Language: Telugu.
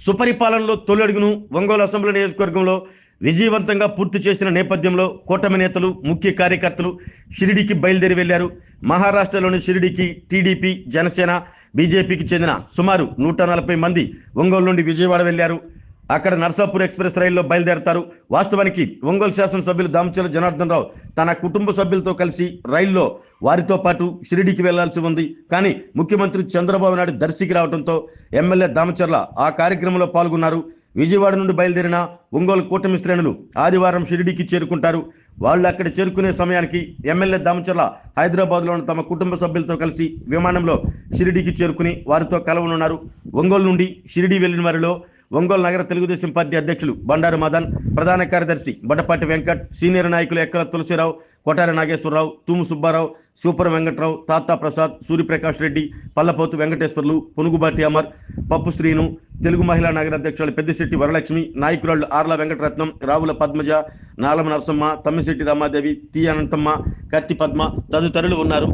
సుపరిపాలనలో తొలి అడుగును ఒంగోలు అసెంబ్లీ నియోజకవర్గంలో విజయవంతంగా పూర్తి చేసిన నేపథ్యంలో కూటమి నేతలు ముఖ్య కార్యకర్తలు షిరిడీకి బయలుదేరి వెళ్లారు. మహారాష్ట్రలోని షిరిడీకి టీడీపీ, జనసేన, బీజేపీకి చెందిన సుమారు 140 మంది ఒంగోలు నుండి విజయవాడ వెళ్లారు. అక్కడ నర్సాపూర్ ఎక్స్ప్రెస్ రైల్లో బయలుదేరతారు. వాస్తవానికి ఒంగోలు శాసనసభ్యులు దామచర్ల జనార్దన్ రావు తన కుటుంబ సభ్యులతో కలిసి రైల్లో వారితో పాటు షిరిడీకి వెళ్లాల్సి ఉంది. కానీ ముఖ్యమంత్రి చంద్రబాబు నాయుడు దర్శికి రావడంతో ఎమ్మెల్యే దామచర్ల ఆ కార్యక్రమంలో పాల్గొన్నారు. విజయవాడ నుండి బయలుదేరిన ఒంగోలు కూటమి శ్రేణులు ఆదివారం షిరిడీకి చేరుకుంటారు. వాళ్ళు అక్కడ చేరుకునే సమయానికి ఎమ్మెల్యే దామచర్ల హైదరాబాద్లోని తమ కుటుంబ సభ్యులతో కలిసి విమానంలో షిరిడీకి చేరుకుని వారితో కలవనున్నారు. ఒంగోలు నుండి షిరిడీ వెళ్లిన వారిలో ఒంగోలు నగర తెలుగుదేశం పార్టీ అధ్యక్షులు బండారు మదన్, ప్రధాన కార్యదర్శి బడపాటి వెంకట్, సీనియర్ నాయకులు ఎక్కల తులసిరావు, కొటారి నాగేశ్వరరావు, తూము సుబ్బారావు, సూపర్ వెంకట్రావు, తాతా ప్రసాద్, సూర్యప్రకాష్ రెడ్డి, పల్లపోతు వెంకటేశ్వర్లు, పునుగుబాటి అమర్, పప్పు శ్రీను, తెలుగు మహిళా నగర అధ్యక్షులు పెద్దిశెట్టి వరలక్ష్మి, నాయకురాళ్లు ఆర్ల వెంకటరత్నం, రావుల పద్మజ, నాలమ నరసమ్మ, తమ్మిశెట్టి రామాదేవి, తి అనంతమ్మ, కత్తి పద్మ తదితరులు ఉన్నారు.